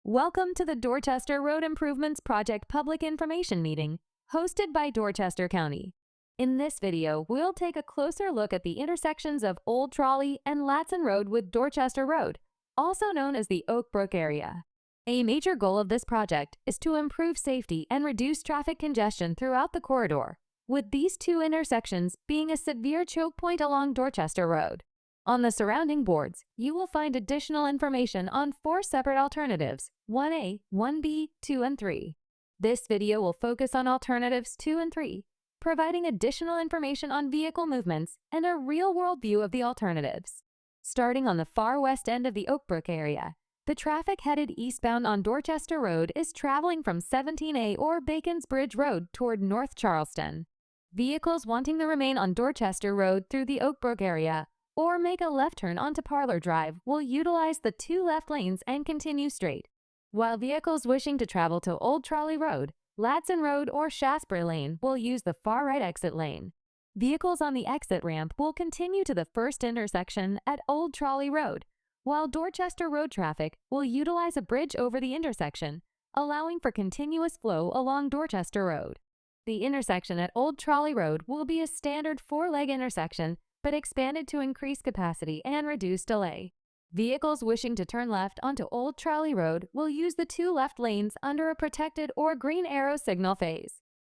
Welcome to the Dorchester Road Improvements Project Public Information Meeting, hosted by Dorchester County. In this video, we'll take a closer look at the intersections of Old Trolley and Latson Road with Dorchester Road, also known as the Oak Brook area. A major goal of this project is to improve safety and reduce traffic congestion throughout the corridor, with these two intersections being a severe choke point along Dorchester Road. On the surrounding boards, you will find additional information on 4 separate alternatives, 1A, 1B, 2, and 3. This video will focus on alternatives 2 and 3, providing additional information on vehicle movements and a real-world view of the alternatives. Starting on the far west end of the Oak Brook area, the traffic headed eastbound on Dorchester Road is traveling from 17A or Bacon's Bridge Road toward North Charleston. Vehicles wanting to remain on Dorchester Road through the Oak Brook area or make a left turn onto Parlor Drive will utilize the 2 left lanes and continue straight, while vehicles wishing to travel to Old Trolley Road, Latson Road, or Shaftesbury Lane will use the far right exit lane. Vehicles on the exit ramp will continue to the first intersection at Old Trolley Road, while Dorchester Road traffic will utilize a bridge over the intersection, allowing for continuous flow along Dorchester Road. The intersection at Old Trolley Road will be a standard 4-leg intersection, but expanded to increase capacity and reduce delay. Vehicles wishing to turn left onto Old Trolley Road will use the 2 left lanes under a protected or green arrow signal phase.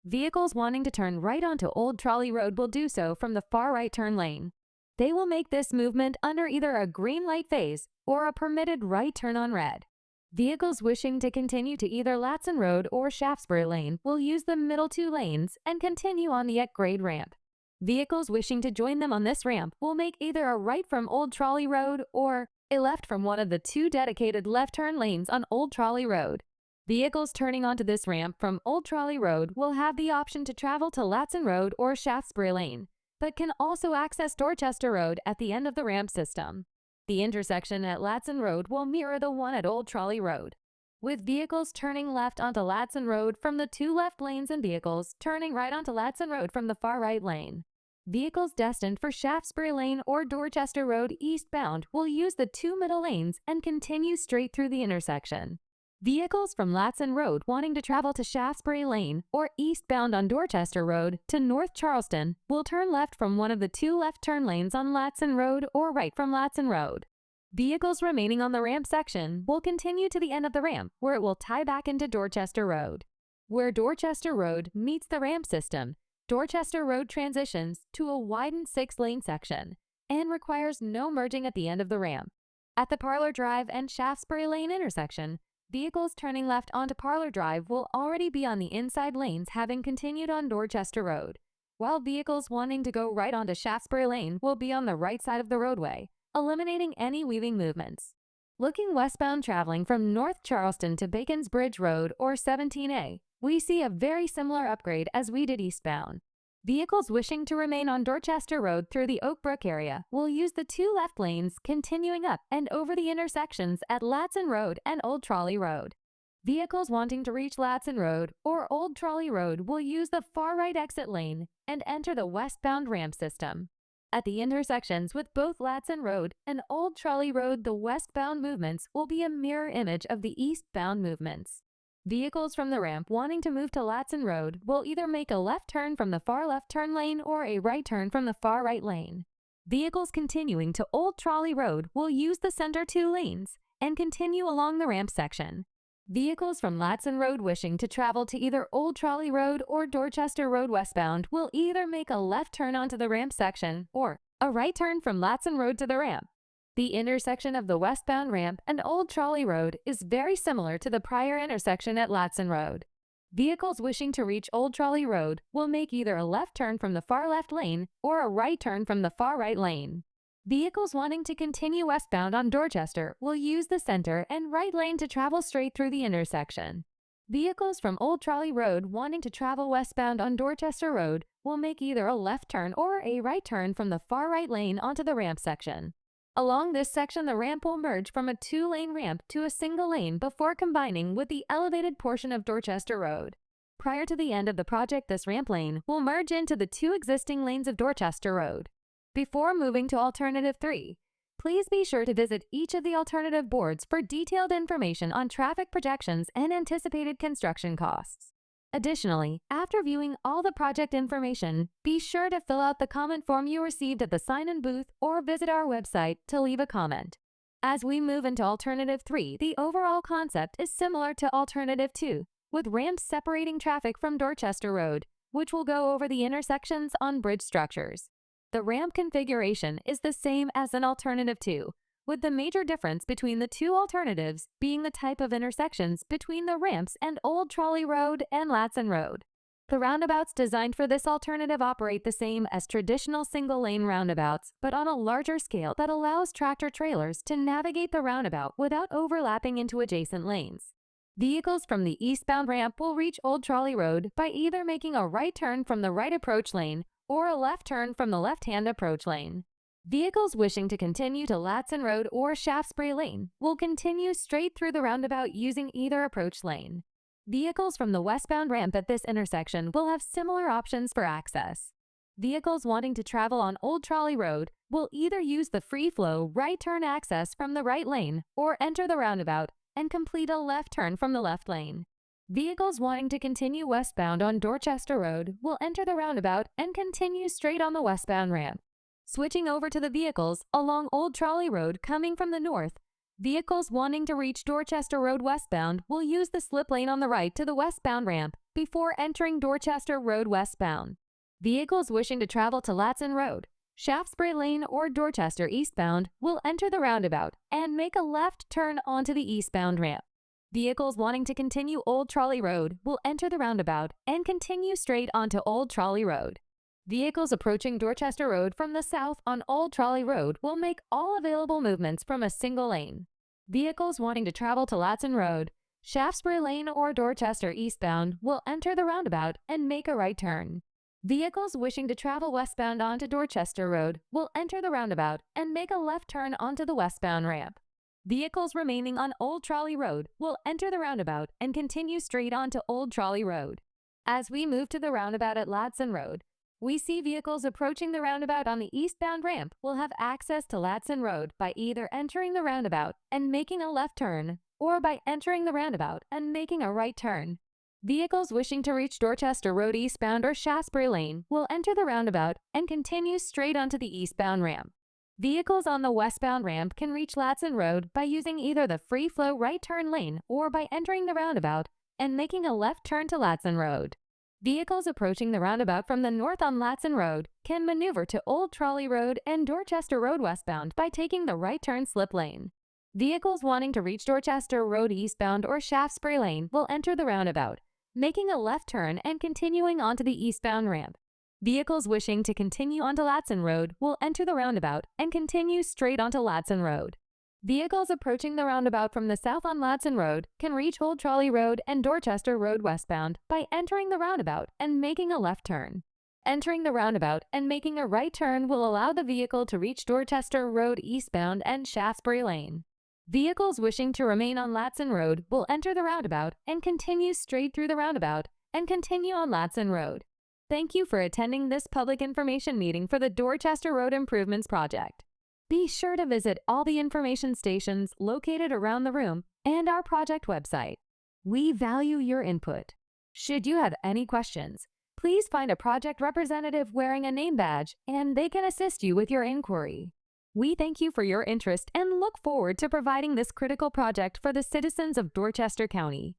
Vehicles wanting to turn right onto Old Trolley Road will do so from the far right turn lane. They will make this movement under either a green light phase or a permitted right turn on red. Vehicles wishing to continue to either Latson Road or Shaftesbury Lane will use the middle 2 lanes and continue on the at-grade ramp. Vehicles wishing to join them on this ramp will make either a right from Old Trolley Road or a left from one of the 2 dedicated left turn lanes on Old Trolley Road. Vehicles turning onto this ramp from Old Trolley Road will have the option to travel to Latson Road or Shaftesbury Lane, but can also access Dorchester Road at the end of the ramp system. The intersection at Latson Road will mirror the one at Old Trolley Road, with vehicles turning left onto Latson Road from the 2 left lanes and vehicles turning right onto Latson Road from the far right lane. Vehicles destined for Shaftesbury Lane or Dorchester Road eastbound will use the 2 middle lanes and continue straight through the intersection. Vehicles from Latson Road wanting to travel to Shaftesbury Lane or eastbound on Dorchester Road to North Charleston will turn left from one of the 2 left turn lanes on Latson Road or right from Latson Road. Vehicles remaining on the ramp section will continue to the end of the ramp where it will tie back into Dorchester Road. Where Dorchester Road meets the ramp system, Dorchester Road transitions to a widened 6-lane section and requires no merging at the end of the ramp. At the Parlor Drive and Shaftesbury Lane intersection, vehicles turning left onto Parlor Drive will already be on the inside lanes having continued on Dorchester Road, while vehicles wanting to go right onto Shaftesbury Lane will be on the right side of the roadway, eliminating any weaving movements. Looking westbound traveling from North Charleston to Bacon's Bridge Road or 17A, we see a very similar upgrade as we did eastbound. Vehicles wishing to remain on Dorchester Road through the Oak Brook area will use the 2 left lanes continuing up and over the intersections at Latson Road and Old Trolley Road. Vehicles wanting to reach Latson Road or Old Trolley Road will use the far right exit lane and enter the westbound ramp system. At the intersections with both Latson Road and Old Trolley Road, the westbound movements will be a mirror image of the eastbound movements. Vehicles from the ramp wanting to move to Latson Road will either make a left turn from the far left turn lane or a right turn from the far right lane. Vehicles continuing to Old Trolley Road will use the center 2 lanes and continue along the ramp section. Vehicles from Latson Road wishing to travel to either Old Trolley Road or Dorchester Road westbound will either make a left turn onto the ramp section or a right turn from Latson Road to the ramp. The intersection of the westbound ramp and Old Trolley Road is very similar to the prior intersection at Latson Road. Vehicles wishing to reach Old Trolley Road will make either a left turn from the far left lane or a right turn from the far right lane. Vehicles wanting to continue westbound on Dorchester will use the center and right lane to travel straight through the intersection. Vehicles from Old Trolley Road wanting to travel westbound on Dorchester Road will make either a left turn or a right turn from the far right lane onto the ramp section. Along this section, the ramp will merge from a 2-lane ramp to a single lane before combining with the elevated portion of Dorchester Road. Prior to the end of the project, this ramp lane will merge into the 2 existing lanes of Dorchester Road. Before moving to Alternative 3, Please be sure to visit each of the alternative boards for detailed information on traffic projections and anticipated construction costs. Additionally, after viewing all the project information, be sure to fill out the comment form you received at the sign-in booth or visit our website to leave a comment. As we move into Alternative 3, the overall concept is similar to Alternative 2, with ramps separating traffic from Dorchester Road, which will go over the intersections on bridge structures. The ramp configuration is the same as in Alternative 2, with the major difference between the two alternatives being the type of intersections between the ramps and Old Trolley Road and Latson Road. The roundabouts designed for this alternative operate the same as traditional single-lane roundabouts, but on a larger scale that allows tractor-trailers to navigate the roundabout without overlapping into adjacent lanes. Vehicles from the eastbound ramp will reach Old Trolley Road by either making a right turn from the right approach lane or a left turn from the left-hand approach lane. Vehicles wishing to continue to Latson Road or Shaftesbury Lane will continue straight through the roundabout using either approach lane. Vehicles from the westbound ramp at this intersection will have similar options for access. Vehicles wanting to travel on Old Trolley Road will either use the free-flow right turn access from the right lane or enter the roundabout and complete a left turn from the left lane. Vehicles wanting to continue westbound on Dorchester Road will enter the roundabout and continue straight on the westbound ramp. Switching over to the vehicles along Old Trolley Road coming from the north, vehicles wanting to reach Dorchester Road westbound will use the slip lane on the right to the westbound ramp before entering Dorchester Road westbound. Vehicles wishing to travel to Latson Road, Shaftesbury Lane, or Dorchester eastbound will enter the roundabout and make a left turn onto the eastbound ramp. Vehicles wanting to continue Old Trolley Road will enter the roundabout and continue straight onto Old Trolley Road. Vehicles approaching Dorchester Road from the south on Old Trolley Road will make all available movements from a single lane. Vehicles wanting to travel to Latson Road, Shaftesbury Lane, or Dorchester eastbound will enter the roundabout and make a right turn. Vehicles wishing to travel westbound onto Dorchester Road will enter the roundabout and make a left turn onto the westbound ramp. Vehicles remaining on Old Trolley Road will enter the roundabout and continue straight onto Old Trolley Road. As we move to the roundabout at Latson Road, we see vehicles approaching the roundabout on the eastbound ramp will have access to Latson Road by either entering the roundabout and making a left turn or by entering the roundabout and making a right turn. Vehicles wishing to reach Dorchester Road eastbound or Shaftesbury Lane will enter the roundabout and continue straight onto the eastbound ramp. Vehicles on the westbound ramp can reach Latson Road by using either the free-flow right turn lane or by entering the roundabout and making a left turn to Latson Road. Vehicles approaching the roundabout from the north on Latson Road can maneuver to Old Trolley Road and Dorchester Road westbound by taking the right turn slip lane. Vehicles wanting to reach Dorchester Road eastbound or Shaftesbury Lane will enter the roundabout, making a left turn and continuing onto the eastbound ramp. Vehicles wishing to continue onto Latson Road will enter the roundabout and continue straight onto Latson Road. Vehicles approaching the roundabout from the south on Latson Road can reach Old Trolley Road and Dorchester Road westbound by entering the roundabout and making a left turn. Entering the roundabout and making a right turn will allow the vehicle to reach Dorchester Road eastbound and Shaftesbury Lane. Vehicles wishing to remain on Latson Road will enter the roundabout and continue straight through the roundabout and continue on Latson Road. Thank you for attending this public information meeting for the Dorchester Road Improvements Project. Be sure to visit all the information stations located around the room and our project website. We value your input. Should you have any questions, please find a project representative wearing a name badge and they can assist you with your inquiry. We thank you for your interest and look forward to providing this critical project for the citizens of Dorchester County.